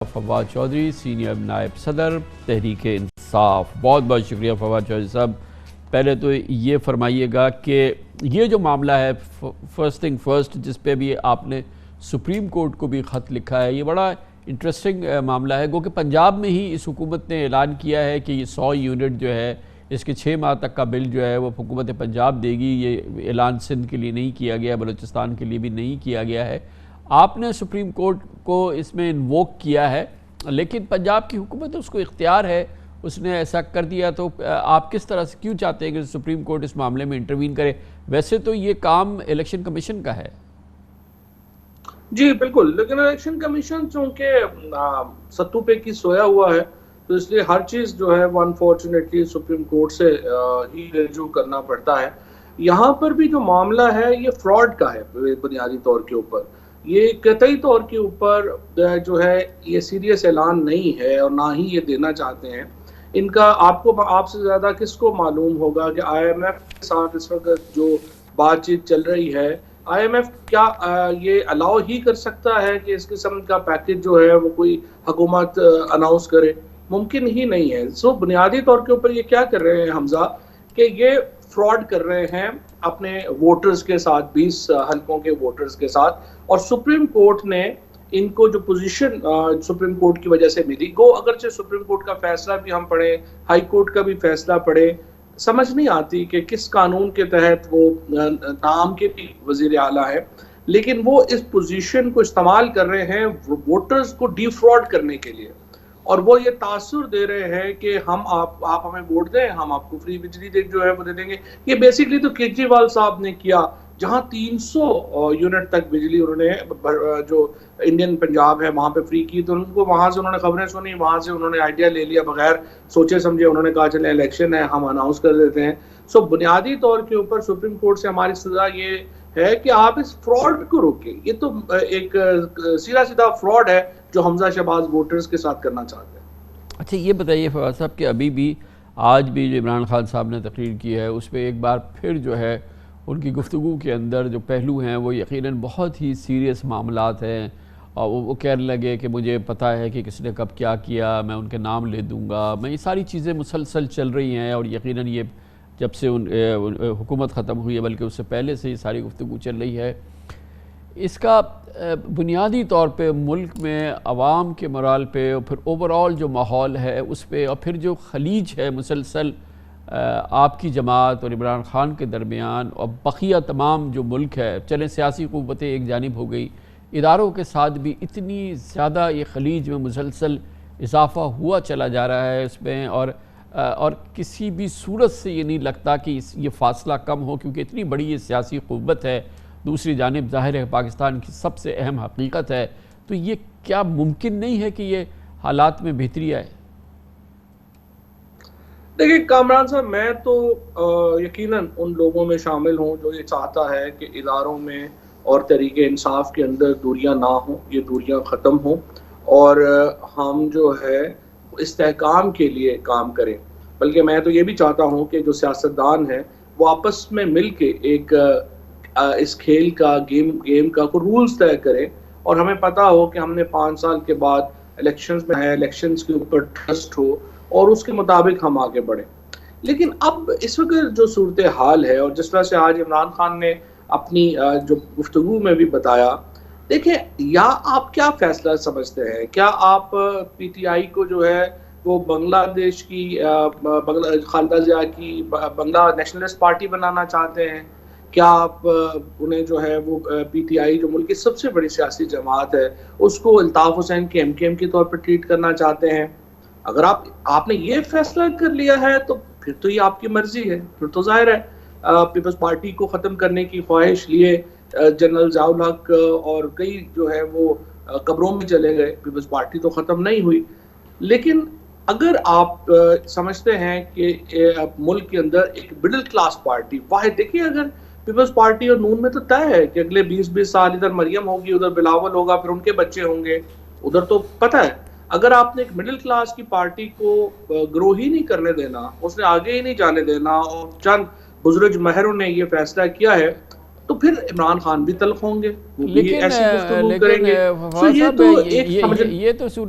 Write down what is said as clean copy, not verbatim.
Fawad Chaudhary, senior नायब सदर तहरीक इंसाफ। बहुत बहुत शुक्रिया फवाद चौधरी साहब। पहले तो ये फरमाइएगा कि ये जो मामला है फर्स्ट थिंग फर्स्ट, जिस पे भी आपने सुप्रीम कोर्ट को भी ख़त लिखा है, ये बड़ा इंटरेस्टिंग मामला है। क्योंकि पंजाब में ही इस हुकूमत ने ऐलान किया है कि ये 100 यूनिट जो है इसके 6 माह तक का बिल जो है वो हुकूमत पंजाब देगी। ये ऐलान सिंध के लिए नहीं किया गया, बलूचिस्तान के लिए भी नहीं किया गया है। आपने सुप्रीम कोर्ट को इसमें इन्वोक किया है, लेकिन पंजाब की हुकूमत उसको इख्तियार है, उसने ऐसा कर दिया। तो आप किस तरह से क्यों चाहते हैं कि सुप्रीम कोर्ट इस मामले में इंटरवीन करे? वैसे तो ये काम इलेक्शन कमीशन का है। जी बिल्कुल, लेकिन इलेक्शन कमीशन चूंकि सत्तू पे की सोया हुआ है, तो इसलिए हर चीज़ जो है वो अनफॉर्चुनेटली सुप्रीम कोर्ट से ही रिव्यू करना पड़ता है। यहाँ पर भी जो मामला है ये फ्रॉड का है बुनियादी तौर के ऊपर। ये कतई तौर के ऊपर जो है ये सीरियस ऐलान नहीं है और ना ही ये देना चाहते हैं। इनका आपसे ज़्यादा किसको मालूम होगा कि IMF के साथ इस वक्त जो बातचीत चल रही है, IMF क्या ये अलाउ ही कर सकता है कि इस किस्म का पैकेज जो है वो कोई हुकूमत अनाउंस करे? मुमकिन ही नहीं है। सो बुनियादी तौर के ऊपर ये क्या कर रहे हैं हमजा, कि ये फ्रॉड कर रहे हैं अपने वोटर्स के साथ, 20 हलकों के वोटर्स के साथ। और सुप्रीम कोर्ट ने इनको जो पोजीशन सुप्रीम कोर्ट की वजह से मिली, अगरचे सुप्रीम कोर्ट का फैसला भी हम पढ़े, हाई कोर्ट का भी फैसला पढ़े, समझ नहीं आती कि किस कानून के तहत वो नाम के भी वजीर आला है, लेकिन वो इस पोजीशन को इस्तेमाल कर रहे हैं वोटर्स को डिफ्रॉड करने के लिए। और वो ये तासुर दे रहे हैं कि आप हमें वोट दें, हम आपको फ्री बिजली जो है वो दे देंगे। ये बेसिकली तो केजरीवाल साहब ने किया, जहां 300 यूनिट तक बिजली उन्होंने जो इंडियन पंजाब है वहां पे फ्री की। तो उनको वहां से उन्होंने खबरें सुनी, वहां से उन्होंने आइडिया ले लिया बगैर सोचे समझे। उन्होंने कहा चले इलेक्शन है, हम अनाउंस कर देते हैं। सो बुनियादी तौर के ऊपर सुप्रीम कोर्ट से हमारी सजा ये है कि आप इस फ्रॉड को रोकें। ये तो एक सीधा सीधा फ्रॉड है जो हमजा शहबाज वोटर्स के साथ करना चाहते हैं। अच्छा, ये बताइए फवाद साहब कि अभी भी आज भी जो इमरान खान साहब ने तकरीर की है उस पर एक बार फिर जो है उनकी गुफ्तगू के अंदर जो पहलू हैं वो यकीनन बहुत ही सीरियस मामलात हैं। और वो कहने लगे कि मुझे पता है कि किसने कब क्या किया, मैं उनके नाम ले दूँगा। मैं ये सारी चीज़ें मुसलसल चल रही हैं और यकीनन ये जब से हुकूमत ख़त्म हुई है, बल्कि उससे पहले से ये सारी गुफ्तगू चल रही है। इसका बुनियादी तौर पे मुल्क में अवाम के मोराल पे और फिर ओवरऑल जो माहौल है उस पे, और फिर जो खलीज है मुसलसल आपकी जमात और इमरान खान के दरमियान और बकिया तमाम जो मुल्क है, चलें सियासी क़ुव्वतें एक जानिब हो गई, इदारों के साथ भी इतनी ज़्यादा ये खलीज में मुसलसल इजाफ़ा हुआ चला जा रहा है इसमें। और किसी भी सूरत से ये नहीं लगता कि ये फ़ासला कम हो, क्योंकि इतनी बड़ी ये सियासी क़ुव्वत है। दूसरी जानिब ज़ाहिर है पाकिस्तान की सबसे अहम हकीकत है। तो ये क्या मुमकिन नहीं है कि ये हालात में बेहतरी आए? देखिए कामरान साहब, मैं तो यकीनन उन लोगों में शामिल हूँ जो ये चाहता है कि इदारों में और तरीके इंसाफ के अंदर दूरियां ना हों, ये दूरियां ख़त्म हों और हम जो है इस्तेहकाम के लिए काम करें। बल्कि मैं तो ये भी चाहता हूँ कि जो सियासतदान हैं वो आपस में मिल के एक इस खेल का गेम का कोई रूल्स तय करें। और हमें पता हो कि हमने 5 साल के बाद इलेक्शंस में है, इलेक्शंस के ऊपर ट्रस्ट हो और उसके मुताबिक हम आगे बढ़ें। लेकिन अब इस वक्त जो सूरत हाल है और जिस तरह से आज इमरान खान ने अपनी जो गुफ्तगू में भी बताया, देखिए, या आप क्या फैसला समझते हैं? क्या आप PTI को जो है वो बांग्लादेश की खालिदा जिया की बंगला नेशनलिस्ट पार्टी बनाना चाहते हैं? क्या आप उन्हें जो है वो PTI जो मुल्क की सबसे बड़ी सियासी जमात है उसको अल्ताफ हुसैन के MKM के तौर पर ट्रीट करना चाहते हैं? अगर आपने ये फैसला कर लिया है तो फिर तो ये आपकी मर्जी है। फिर तो जाहिर है पीपल्स पार्टी को ख़त्म करने की ख्वाहिश लिए जनरल ज़ियाउल हक और कई जो है वो कब्रों में चले गए। पीपल्स पार्टी तो ख़त्म नहीं हुई। लेकिन अगर आप समझते हैं कि मुल्क के अंदर एक मिडिल क्लास पार्टी वाहिद, देखिए, अगर पीपल्स पार्टी और नून में तो तय है कि अगले 20-20 साल इधर मरियम होगी, उधर बिलावल होगा, फिर उनके बच्चे होंगे, उधर तो पता है। अगर आपने एक मिडिल क्लास की पार्टी को ग्रो ही नहीं करने देना, उसने आगे ही नहीं जाने देना और चंद बुजुर्ग महरों ने ये फैसला किया है, तो फिर इमरान खान भी तल्ख होंगे, वो भी ऐसी गुफ्तगू करेंगे। तो ये तो एक